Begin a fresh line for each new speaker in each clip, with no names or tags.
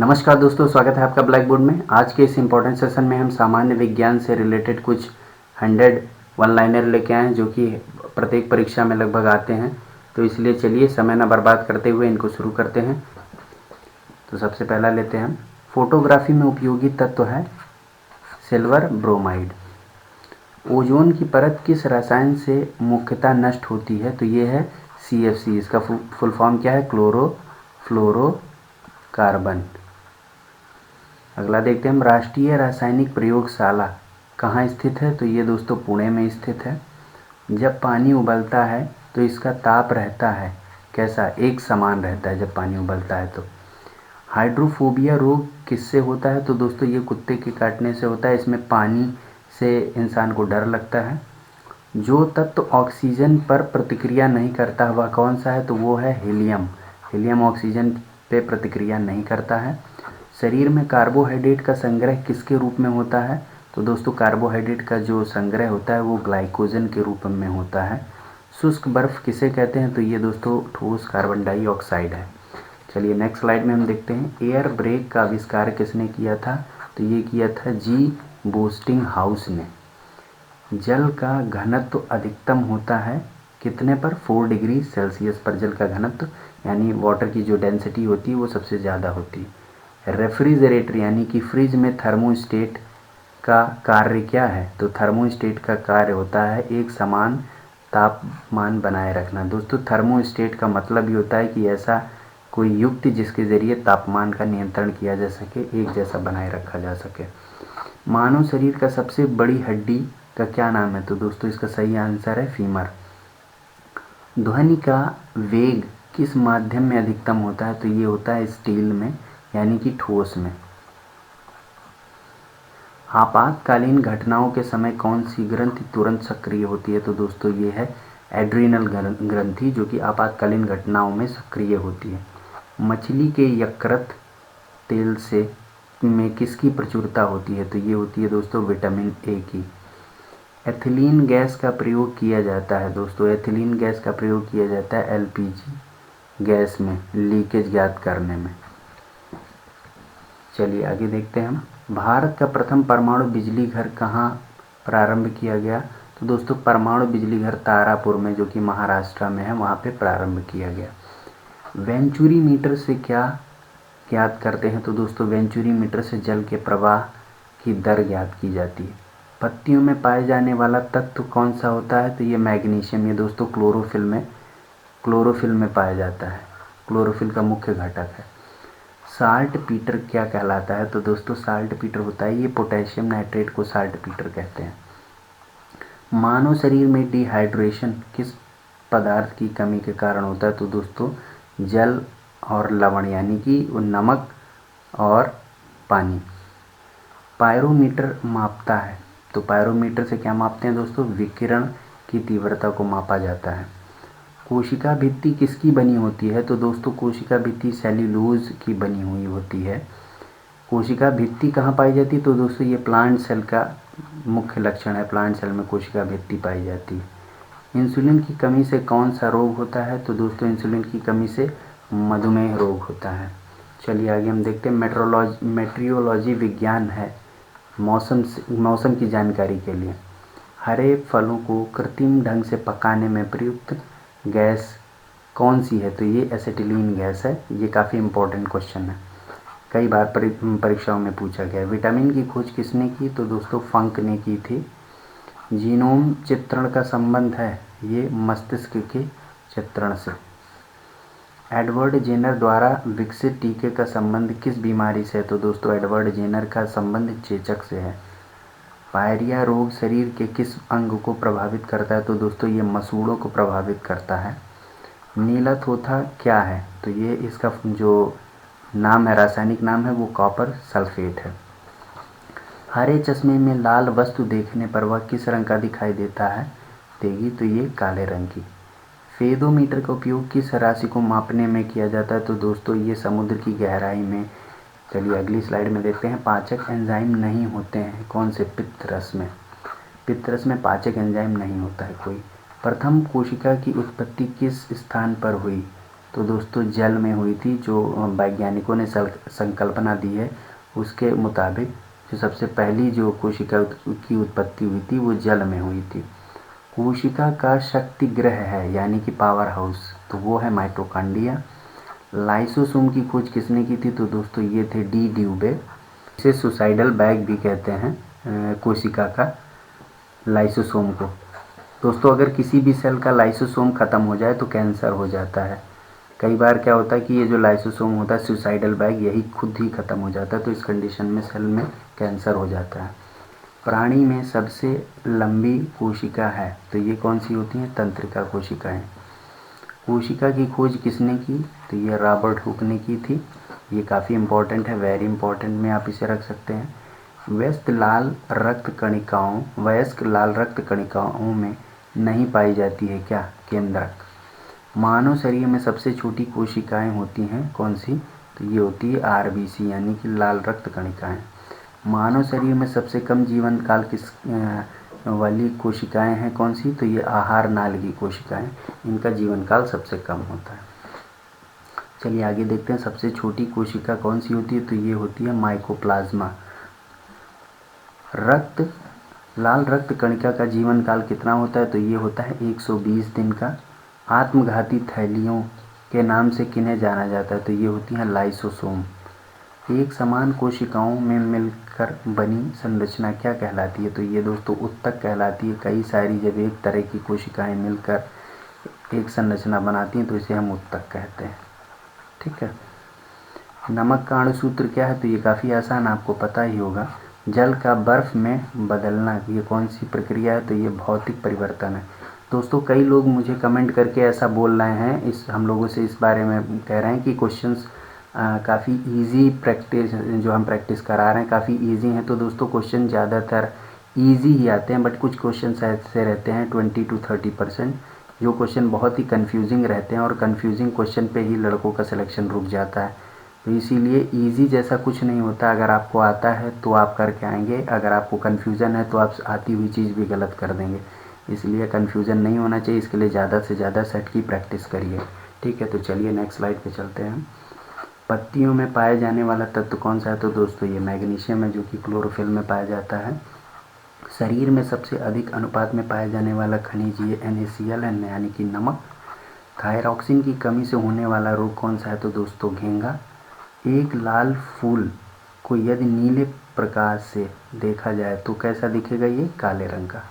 नमस्कार दोस्तों, स्वागत है आपका ब्लैक बोर्ड में। आज के इस इम्पोर्टेंट सेशन में हम सामान्य विज्ञान से रिलेटेड कुछ 100 वन लाइनर लेके आए हैं जो कि प्रत्येक परीक्षा में लगभग आते हैं। तो इसलिए चलिए समय न बर्बाद करते हुए इनको शुरू करते हैं। तो सबसे पहला लेते हैं हम, फोटोग्राफी में उपयोगी तत्व है सिल्वर ब्रोमाइड। ओजोन की परत किस रसायन से मुख्यतः नष्ट होती है? तो ये है CFC। इसका फुल फॉर्म क्या है? क्लोरोफ्लोरोकार्बन। अगला देखते हैं हम, राष्ट्रीय रासायनिक प्रयोगशाला कहाँ स्थित है? तो ये दोस्तों पुणे में स्थित है। जब पानी उबलता है तो इसका ताप रहता है कैसा? एक समान रहता है जब पानी उबलता है। तो हाइड्रोफोबिया रोग किससे होता है? तो दोस्तों ये कुत्ते के काटने से होता है। इसमें पानी से इंसान को डर लगता है। जो तत्व ऑक्सीजन पर प्रतिक्रिया नहीं करता वह कौन सा है? तो वो है हीलियम। हीलियम ऑक्सीजन पे प्रतिक्रिया नहीं करता है। शरीर में कार्बोहाइड्रेट का संग्रह किसके रूप में होता है? तो दोस्तों कार्बोहाइड्रेट का जो संग्रह होता है वो ग्लाइकोजन के रूप में होता है। शुष्क बर्फ किसे कहते हैं? तो ये दोस्तों ठोस कार्बन डाइऑक्साइड है। चलिए नेक्स्ट स्लाइड में हम देखते हैं, एयर ब्रेक का आविष्कार किसने किया था? तो ये किया था जी बोस्टिंग हाउस ने। जल का घनत्व अधिकतम होता है कितने पर? 4 डिग्री सेल्सियस पर जल का घनत्व, यानी वाटर की जो डेंसिटी होती है वो सबसे ज़्यादा होती है। रेफ्रिजरेटर यानी कि फ्रिज में थर्मोस्टेट का कार्य क्या है? तो थर्मोस्टेट का कार्य होता है एक समान तापमान बनाए रखना। दोस्तों थर्मोस्टेट का मतलब ये होता है कि ऐसा कोई युक्ति जिसके ज़रिए तापमान का नियंत्रण किया जा सके, एक जैसा बनाए रखा जा सके। मानव शरीर का सबसे बड़ी हड्डी का क्या नाम है? तो दोस्तों इसका सही आंसर है फीमर। ध्वनि का वेग किस माध्यम में अधिकतम होता है? तो ये होता है स्टील में, यानी कि ठोस में। आपातकालीन घटनाओं के समय कौन सी ग्रंथि तुरंत सक्रिय होती है? तो दोस्तों ये है एड्रीनल ग्रंथि, जो कि आपातकालीन घटनाओं में सक्रिय होती है। मछली के यकृत तेल से में किसकी प्रचुरता होती है? तो ये होती है दोस्तों विटामिन ए की। एथिलीन गैस का प्रयोग किया जाता है दोस्तों, एथिलीन गैस का प्रयोग किया जाता है LPG गैस में लीकेज ज्ञात करने में। चलिए आगे देखते हैं हम, भारत का प्रथम परमाणु बिजली घर कहाँ प्रारंभ किया गया? तो दोस्तों परमाणु बिजली घर तारापुर में, जो कि महाराष्ट्र में है, वहाँ पे प्रारंभ किया गया। वेंचुरी मीटर से क्या ज्ञात करते हैं? तो दोस्तों वेंचुरी मीटर से जल के प्रवाह की दर ज्ञात की जाती है। पत्तियों में पाए जाने वाला तत्व कौन सा होता है? तो ये मैग्नीशियम। ये दोस्तों क्लोरोफिल में पाया जाता है, क्लोरोफिल का मुख्य घटक है। साल्ट पीटर क्या कहलाता है? तो दोस्तों साल्ट पीटर होता है ये पोटेशियम नाइट्रेट को साल्ट पीटर कहते हैं। मानव शरीर में डिहाइड्रेशन किस पदार्थ की कमी के कारण होता है? तो दोस्तों जल और लवण, यानी कि नमक और पानी। पायरोमीटर मापता है, तो पायरोमीटर से क्या मापते हैं दोस्तों? विकिरण की तीव्रता को मापा जाता है। कोशिका भित्ति किसकी बनी होती है? तो दोस्तों कोशिका भित्ति सेल्यूलोज की बनी हुई होती है। कोशिका भित्ति कहाँ पाई जाती है? तो दोस्तों ये प्लांट सेल का मुख्य लक्षण है, प्लांट सेल में कोशिका भित्ति पाई जाती है। इंसुलिन की कमी से कौन सा रोग होता है? तो दोस्तों इंसुलिन की कमी से मधुमेह रोग होता है। चलिए आगे हम देखते हैं, मेट्रियोलॉजी विज्ञान है मौसम की जानकारी के लिए। हरे फलों को कृत्रिम ढंग से पकाने में प्रयुक्त गैस कौन सी है? तो ये एसिटिलीन गैस है। ये काफ़ी इम्पोर्टेंट क्वेश्चन है, कई बार परीक्षाओं में पूछा गया है। विटामिन की खोज किसने की? तो दोस्तों फंक ने की थी। जीनोम चित्रण का संबंध है ये मस्तिष्क के चित्रण से। एडवर्ड जेनर द्वारा विकसित टीके का संबंध किस बीमारी से है? तो दोस्तों एडवर्ड जेनर का संबंध चेचक से है। पायरिया रोग शरीर के किस अंग को प्रभावित करता है? तो दोस्तों ये मसूड़ों को प्रभावित करता है। नीलाथोथा क्या है? तो ये इसका जो नाम है, रासायनिक नाम है, वो कॉपर सल्फेट है। हरे चश्मे में लाल वस्तु देखने पर वह किस रंग का दिखाई देता है देगी? तो ये काले रंग की। फेदोमीटर का उपयोग किस राशि को मापने में किया जाता है? तो दोस्तों ये समुद्र की गहराई में। चलिए अगली स्लाइड में देखते हैं, पाचक एंजाइम नहीं होते हैं कौन से? पित्तरस में। पित्तरस में पाचक एंजाइम नहीं होता है कोई। प्रथम कोशिका की उत्पत्ति किस स्थान पर हुई? तो दोस्तों जल में हुई थी। जो वैज्ञानिकों ने संकल्पना दी है उसके मुताबिक जो सबसे पहली जो कोशिका की उत्पत्ति हुई थी वो जल में हुई थी। कोशिका का शक्ति ग्रह है यानी कि पावर हाउस, तो वो है माइटोकॉन्ड्रिया। लाइसोसोम की खोज किसने की थी? तो दोस्तों ये थे डी ड्यूबे। इसे सुसाइडल बैग भी कहते हैं कोशिका का लाइसोसोम को। दोस्तों अगर किसी भी सेल का लाइसोसोम ख़त्म हो जाए तो कैंसर हो जाता है। कई बार क्या होता है कि ये जो लाइसोसोम होता है सुसाइडल बैग यही खुद ही ख़त्म हो जाता है, तो इस कंडीशन में सेल में कैंसर हो जाता है। प्राणी में सबसे लंबी कोशिका है तो ये कौन सी होती हैं? तंत्रिका कोशिकाएं। कोशिका की खोज किसने की? तो ये रॉबर्ट हुक ने की थी। ये काफ़ी इम्पोर्टेंट है, वेरी इंपॉर्टेंट में आप इसे रख सकते हैं। वयस्क लाल रक्त कणिकाओं में नहीं पाई जाती है क्या? केंद्रक। मानव शरीर में सबसे छोटी कोशिकाएं होती हैं कौन सी? तो ये होती है आरबीसी यानी कि लाल रक्त कणिकाएं। मानव शरीर में सबसे कम जीवन काल किस वाली कोशिकाएं हैं कौन सी? तो ये आहार नाल की कोशिकाएं, इनका जीवन काल सबसे कम होता है। चलिए आगे देखते हैं सबसे छोटी कोशिका कौन सी होती है? तो ये होती है माइकोप्लाज्मा। लाल रक्त कणिका का जीवन काल कितना होता है? तो ये होता है 120 दिन का। आत्मघाती थैलियों के नाम से किन्हें जाना जाता है? तो ये होती हैं लाइसोसोम। एक समान कोशिकाओं में मिलकर बनी संरचना क्या कहलाती है? तो ये दोस्तों उत्तक कहलाती है। कई सारी जब एक तरह की कोशिकाएं मिलकर एक संरचना बनाती हैं तो इसे हम उत्तक कहते हैं। ठीक है। नमक का अणुसूत्र क्या है? तो ये काफ़ी आसान, आपको पता ही होगा। जल का बर्फ में बदलना, ये कौन सी प्रक्रिया है? तो ये भौतिक परिवर्तन है। दोस्तों कई लोग मुझे कमेंट करके ऐसा बोल रहे हैं, हम लोगों से इस बारे में कह रहे हैं कि क्वेश्चंस काफ़ी इजी प्रैक्टिस जो हम प्रैक्टिस करा रहे हैं काफ़ी इजी हैं। तो दोस्तों क्वेश्चन ज़्यादातर इजी ही आते हैं, बट कुछ क्वेश्चन ऐसे रहते हैं 20 to 30% जो क्वेश्चन बहुत ही कन्फ्यूजिंग रहते हैं, और कन्फ्यूजिंग क्वेश्चन पे ही लड़कों का सिलेक्शन रुक जाता है। तो इसीलिए इजी जैसा कुछ नहीं होता। अगर आपको आता है तो आप करके आएंगे, अगर आपको कन्फ्यूज़न है तो आप आती हुई चीज़ भी गलत कर देंगे। इसलिए कन्फ्यूज़न नहीं होना चाहिए, इसके लिए ज़्यादा से ज़्यादा सेट की प्रैक्टिस करिए। ठीक है, तो चलिए नेक्स्ट स्लाइड पे चलते हैं। पत्तियों में पाए जाने वाला तत्व कौन सा है? तो दोस्तों ये मैग्नीशियम है जो कि क्लोरोफिल में पाया जाता है। शरीर में सबसे अधिक अनुपात में पाया जाने वाला खनिज ये NaCl है यानी कि नमक। थायरॉक्सिन की कमी से होने वाला रोग कौन सा है? तो दोस्तों घेंगा। एक लाल फूल को यदि नीले प्रकाश से देखा जाए तो कैसा दिखेगा? ये काले रंग का।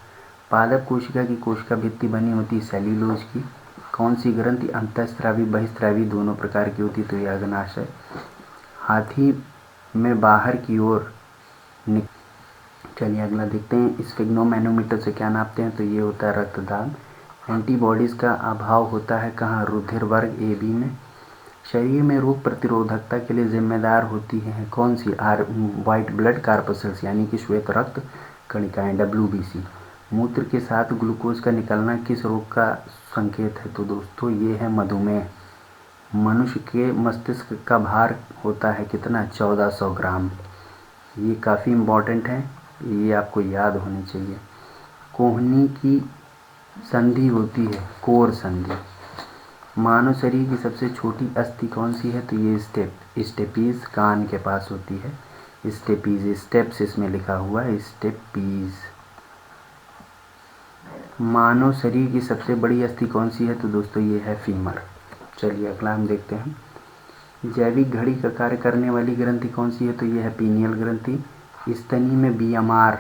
पादप कोशिका की कोशिका भित्ति बनी होती है सेल्यूलोज की। कौन सी ग्रंथि अंतःस्रावी बहिस्रावी दोनों प्रकार की होती है? तो यह अग्नाशय। हाथी में बाहर की ओर चलिए अगला देखते हैं। स्फिग्नोमैनोमीटर से क्या नापते हैं? तो ये होता है रक्तदाब। एंटीबॉडीज़ का अभाव होता है कहाँ? रुधिर वर्ग AB में। शरीर में रोग प्रतिरोधकता के लिए जिम्मेदार होती है कौन सी? वाइट ब्लड कार्पसेल्स यानी कि श्वेत रक्त कणिकाएं WBC। मूत्र के साथ ग्लूकोज का निकलना किस रोग का संकेत है? तो दोस्तों ये है मधुमेह। मनुष्य के मस्तिष्क का भार होता है कितना? 1400 ग्राम। ये काफ़ी इम्पॉर्टेंट है, ये आपको याद होनी चाहिए। कोहनी की संधि होती है कोर संधि। मानव शरीर की सबसे छोटी अस्थि कौन सी है? तो ये स्टेपीज कान के पास होती है। स्टेपीज, स्टेप्स इसमें लिखा हुआ है, स्टेपीज। मानव शरीर की सबसे बड़ी अस्थि कौन सी है? तो दोस्तों ये है फीमर। चलिए अगला हम देखते हैं। जैविक घड़ी का कार्य करने वाली ग्रंथि कौन सी है? तो ये है पीनियल ग्रंथि। स्तनी में BMR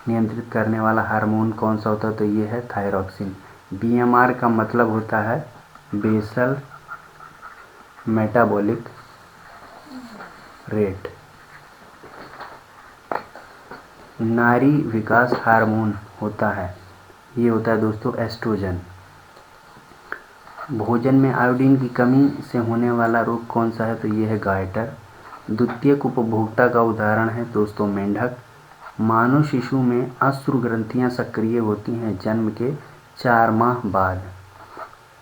नियंत्रित करने वाला हार्मोन कौन सा होता है? तो ये है थायरॉक्सिन। BMR का मतलब होता है बेसल मेटाबॉलिक रेट। नारी विकास हार्मोन होता है, ये होता है दोस्तों एस्ट्रोजन। भोजन में आयोडीन की कमी से होने वाला रोग कौन सा है? तो ये है गायटर। द्वितीयक उपभोक्ता का उदाहरण है दोस्तों मेंढक। मानव शिशु में अश्रु ग्रंथियां सक्रिय होती हैं जन्म के 4 माह बाद।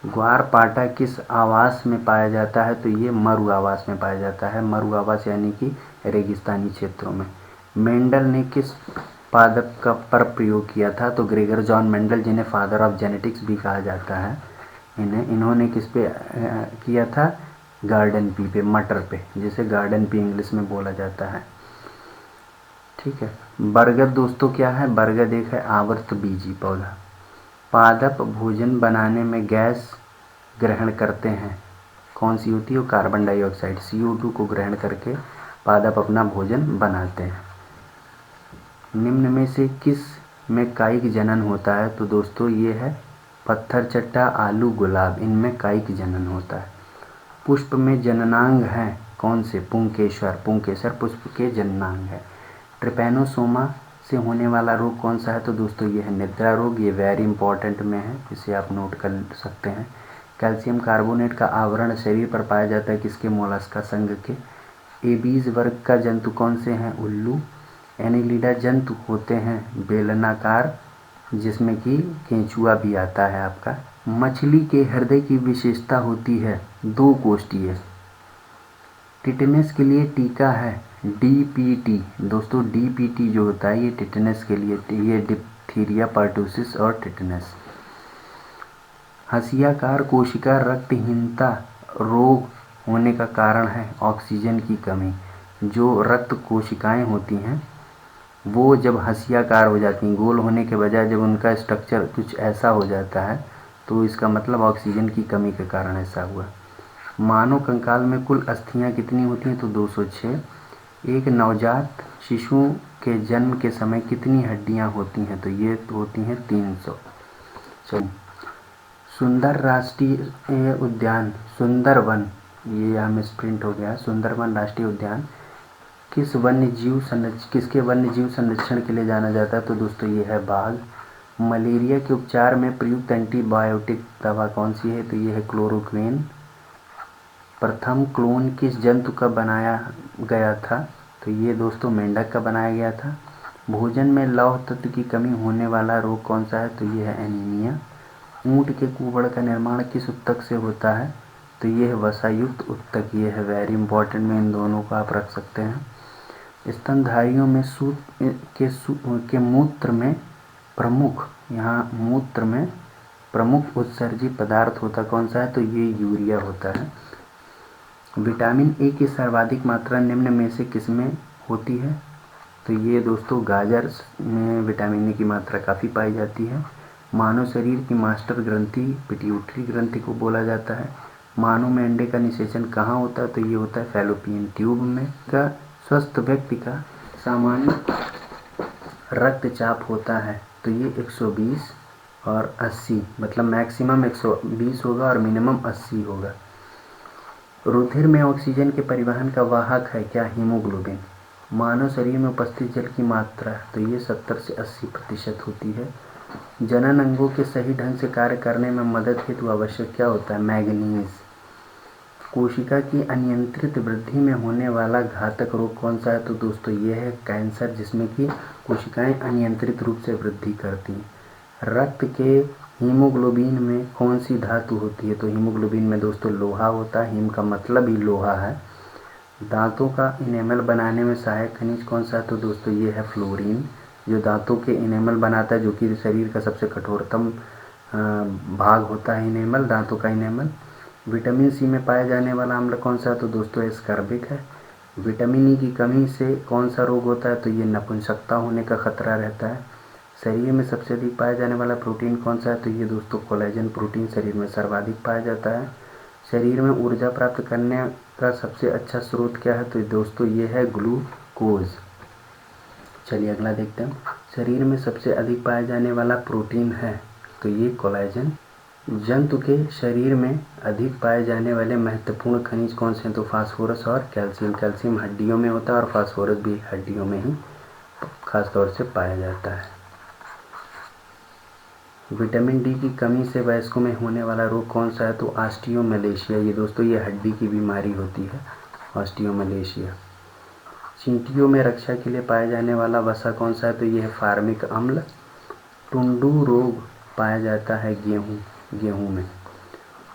ग्वारपाठा किस आवास में पाया जाता है? तो ये मरु आवास में पाया जाता है। मरु आवास यानी कि रेगिस्तानी क्षेत्रों में। मेंडल ने किस पादप का पर प्रयोग किया था? तो ग्रेगर जॉन मेंडल, जिन्हें फादर ऑफ जेनेटिक्स भी कहा जाता है, इन्होंने किस पे किया था, गार्डन पी पे, मटर पे, जिसे गार्डन पी इंग्लिश में बोला जाता है। ठीक है। बरगद दोस्तों क्या है, बरगद एक है आवर्त बीजी पौधा। पादप भोजन बनाने में गैस ग्रहण करते हैं, कौन सी होती है, कार्बन डाइऑक्साइड, CO2 को ग्रहण करके पादप अपना भोजन बनाते हैं। निम्न में से किस में कायिक जनन होता है, तो दोस्तों ये है पत्थर चट्टा, आलू, गुलाब, इनमें कायिक जनन होता है। पुष्प में जननांग हैं कौन से, पुंकेसर, पुंकेसर पुष्प के जननांग है। ट्रिपैनोसोमा से होने वाला रोग कौन सा है, तो दोस्तों ये है निद्रा रोग, ये वेरी इंपॉर्टेंट में है, इसे आप नोट कर सकते हैं। कैल्शियम कार्बोनेट का आवरण शरीर पर पाया जाता है किसके, मोलस्का संघ के। एबीज वर्ग का जंतु कौन से हैं, उल्लू। एनिलिडा जंतु होते हैं बेलनाकार, जिसमें कि केंचुआ भी आता है आपका। मछली के हृदय की विशेषता होती है 2 कोष्ठीय। टिटनेस के लिए टीका है DPT, दोस्तों DPT जो होता है ये टिटनेस के लिए, ये डिप्थीरिया, पर्टुसिस और टिटनेस। हंसियाकार कोशिका रक्तहीनता रोग होने का कारण है ऑक्सीजन की कमी। जो रक्त कोशिकाएं होती हैं वो जब हंसियाकार हो जाती हैं, गोल होने के बजाय जब उनका स्ट्रक्चर कुछ ऐसा हो जाता है, तो इसका मतलब ऑक्सीजन की कमी के कारण ऐसा हुआ। मानव कंकाल में कुल अस्थियां कितनी होती हैं, तो 206। एक नवजात शिशु के जन्म के समय कितनी हड्डियां होती हैं, तो ये होती हैं 300। चलिए, सुंदर राष्ट्रीय उद्यान, सुंदरवन, ये यहाँ मिसप्रिंट हो गया, सुंदरवन राष्ट्रीय उद्यान किसके वन्य जीव संरक्षण के लिए जाना जाता है, तो दोस्तों ये है बाघ। मलेरिया के उपचार में प्रयुक्त एंटीबायोटिक दवा कौन सी है, तो ये है क्लोरोक्विन। प्रथम क्लोन किस जंतु का बनाया गया था, तो ये दोस्तों मेंढक का बनाया गया था। भोजन में लौह तत्व की कमी होने वाला रोग कौन सा है, तो ये है एनीमिया। ऊँट के कुबड़ का निर्माण किस उत्तक से होता है, तो ये है वसायुक्त उत्तक, ये है वेरी इंपॉर्टेंट में, इन दोनों को आप रख सकते हैं। स्तनधारियों में के मूत्र में प्रमुख, यहाँ मूत्र में प्रमुख उत्सर्जी पदार्थ होता कौन सा है, तो ये यूरिया होता है। विटामिन ए की सर्वाधिक मात्रा निम्न में से किसमें होती है, तो ये दोस्तों गाजर में विटामिन ए की मात्रा काफ़ी पाई जाती है। मानव शरीर की मास्टर ग्रंथि पिट्यूटरी ग्रंथि को बोला जाता है। मानव में अंडे का निषेचन कहाँ होता है, तो ये होता है फैलोपियन ट्यूब में। का स्वस्थ व्यक्ति का सामान्य रक्तचाप होता है, तो ये 120 और 80, मतलब मैक्सिमम 120 होगा और मिनिमम 80 होगा। रुधिर में ऑक्सीजन के परिवहन का वाहक है क्या, हीमोग्लोबिन। मानव शरीर में उपस्थित जल की मात्रा, तो ये 70 से 80% होती है। जनन अंगों के सही ढंग से कार्य करने में मदद हेतु आवश्यक क्या होता है, मैग्नीज। कोशिका की अनियंत्रित वृद्धि में होने वाला घातक रोग कौन सा है, तो दोस्तों ये है कैंसर, जिसमें कि कोशिकाएं अनियंत्रित रूप से वृद्धि करती हैं। रक्त के हीमोग्लोबिन में कौन सी धातु होती है, तो हीमोग्लोबिन में दोस्तों लोहा होता है, हीम का मतलब ही लोहा है। दांतों का इनेमल बनाने में सहायक खनिज कौन सा है, तो दोस्तों ये है फ्लोरीन, जो दांतों के इनेमल बनाता है, जो कि शरीर का सबसे कठोरतम भाग होता है इनेमल, दांतों का इनेमल। विटामिन सी में पाया जाने वाला अम्ल कौन सा है, तो दोस्तों एस्कॉर्बिक है। विटामिन ई की कमी से कौन सा रोग होता है, तो ये नपुंसकता होने का खतरा रहता है। शरीर में सबसे अधिक पाया जाने वाला प्रोटीन कौन सा है, तो ये दोस्तों कोलेजन प्रोटीन शरीर में सर्वाधिक पाया जाता है। शरीर में ऊर्जा प्राप्त करने का सबसे अच्छा स्रोत क्या है, तो दोस्तों ये है ग्लूकोज। चलिए अगला देखते हैं। शरीर में सबसे अधिक पाया जाने वाला प्रोटीन है, तो ये कोलेजन। जंतु के शरीर में अधिक पाए जाने वाले महत्वपूर्ण खनिज कौन से हैं, तो फास्फोरस और कैल्शियम। कैल्शियम हड्डियों में होता है और फास्फोरस भी हड्डियों में ही खास तौर से पाया जाता है। विटामिन डी की कमी से वयस्कों में होने वाला रोग कौन सा है, तो ऑस्टियोमलेशिया। ये दोस्तों ये हड्डी की बीमारी होती है, ऑस्टियोमलेशिया। चींटियों में रक्षा के लिए पाया जाने वाला वसा कौन सा है, तो ये है फार्मिक अम्ल। टुंडू रोग पाया जाता है गेहूं में।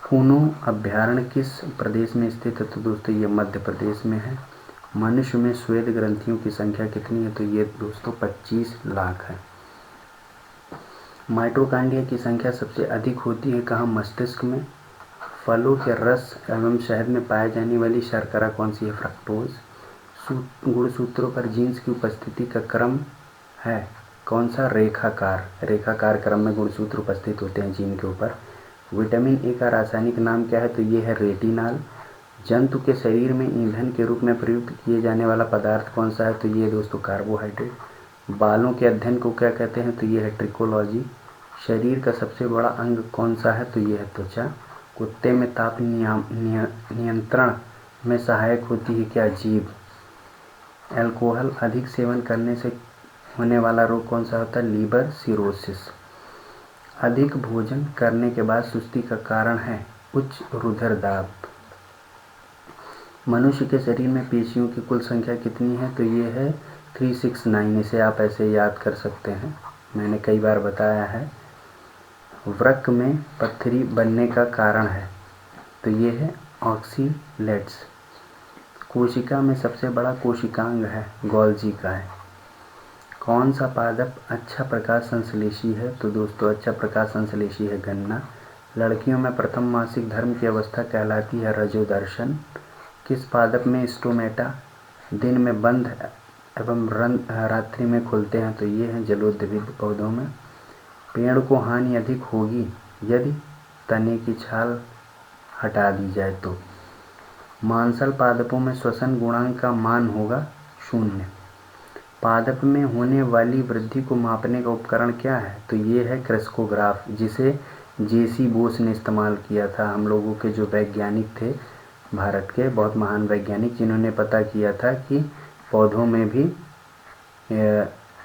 कूनो अभ्यारण्य किस प्रदेश में स्थित है, तो दोस्तों ये मध्य प्रदेश में है। मनुष्य में श्वेत ग्रंथियों की संख्या कितनी है, तो ये दोस्तों 25 लाख है। माइटोकॉन्ड्रिया की संख्या सबसे अधिक होती है कहाँ? मस्तिष्क में। फलों के रस एवं शहद में पाई जाने वाली शर्करा कौन सी है? फ्रक्टोज। गुणसूत्रों पर जीन्स की उपस्थिति का क्रम है कौन सा? रेखाकार। रेखाकार क्रम में गुणसूत्र उपस्थित होते हैं जीन के ऊपर। विटामिन ए का रासायनिक नाम क्या है? तो ये है रेटिनॉल। जंतु के शरीर में ईंधन के रूप में प्रयुक्त किए जाने वाला पदार्थ कौन सा है? तो ये दोस्तों कार्बोहाइड्रेट। बालों के अध्ययन को क्या कहते हैं? तो ये है ट्रिकोलॉजी। शरीर का सबसे बड़ा अंग कौन सा है? तो ये है त्वचा। कुत्ते में ताप नियंत्रण में सहायक होती है क्या? जीभ। अल्कोहल अधिक सेवन करने से होने वाला रोग कौन सा होता है? Liver cirrhosis. अधिक भोजन करने के बाद सुस्ती का कारण है उच्च रुधिर दाब। मनुष्य के शरीर में पेशियों की कुल संख्या कितनी है? तो ये है 369। इसे आप ऐसे याद कर सकते हैं, मैंने कई बार बताया है। वृक्क में पत्थरी बनने का कारण है तो ये है ऑक्सीलेट्स। कोशिका में सबसे बड़ा कोशिकांग है गोल्जी का है। कौन सा पादप अच्छा प्रकाश संश्लेषी है? तो दोस्तों अच्छा प्रकाश संश्लेषी है गन्ना। लड़कियों में प्रथम मासिक धर्म की अवस्था कहलाती है रजोदर्शन। किस पादप में स्टोमेटा दिन में बंद एवं रात्रि में खुलते हैं? तो ये हैं जलोद्भिद पौधों में। पेड़ को हानि अधिक होगी यदि तने की छाल हटा दी जाए तो। मांसल पादपों में श्वसन गुणांक का मान होगा 0। पादप में होने वाली वृद्धि को मापने का उपकरण क्या है? तो ये है क्रेस्कोग्राफ, जिसे जेसी बोस ने इस्तेमाल किया था। हम लोगों के जो वैज्ञानिक थे भारत के, बहुत महान वैज्ञानिक, जिन्होंने पता किया था कि पौधों में भी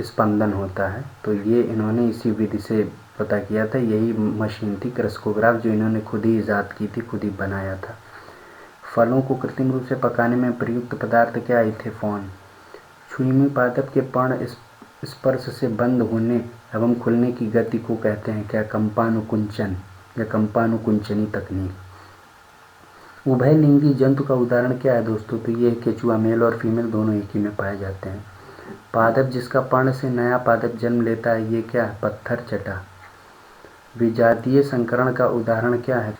स्पंदन होता है, तो ये इन्होंने इसी विधि से पता किया था। यही मशीन थी क्रेस्कोग्राफ, जो इन्होंने खुद ही ईजाद की थी, खुद ही बनाया था। फलों को कृत्रिम रूप से पकाने में प्रयुक्त पदार्थ क्या है? इथेफॉन। छुईमी पादप के पर्ण स्पर्श से बंद होने एवं खुलने की गति को कहते हैं क्या? कंपानुकुंचन या कंपानुकुंचनी तकनीक। उभयलिंगी जंतु का उदाहरण क्या है दोस्तों? तो ये केचुआ, मेल और फीमेल दोनों एक ही में पाए जाते हैं। पादप जिसका पर्ण से नया पादप जन्म लेता है, ये क्या है? पत्थर चटा। विजातीय संकरण का उदाहरण क्या है?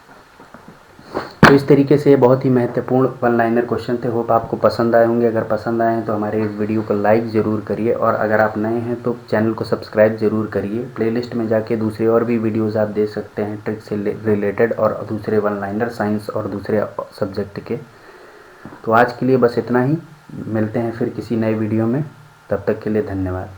तो इस तरीके से बहुत ही महत्वपूर्ण वन लाइनर क्वेश्चन थे। होप आपको पसंद आए होंगे। अगर पसंद आए हैं तो हमारे इस वीडियो को लाइक ज़रूर करिए, और अगर आप नए हैं तो चैनल को सब्सक्राइब ज़रूर करिए। प्लेलिस्ट में जाके दूसरे और भी वीडियोस आप देख सकते हैं ट्रिक से रिलेटेड, और दूसरे वन लाइनर साइंस और दूसरे सब्जेक्ट के। तो आज के लिए बस इतना ही, मिलते हैं फिर किसी नए वीडियो में, तब तक के लिए धन्यवाद।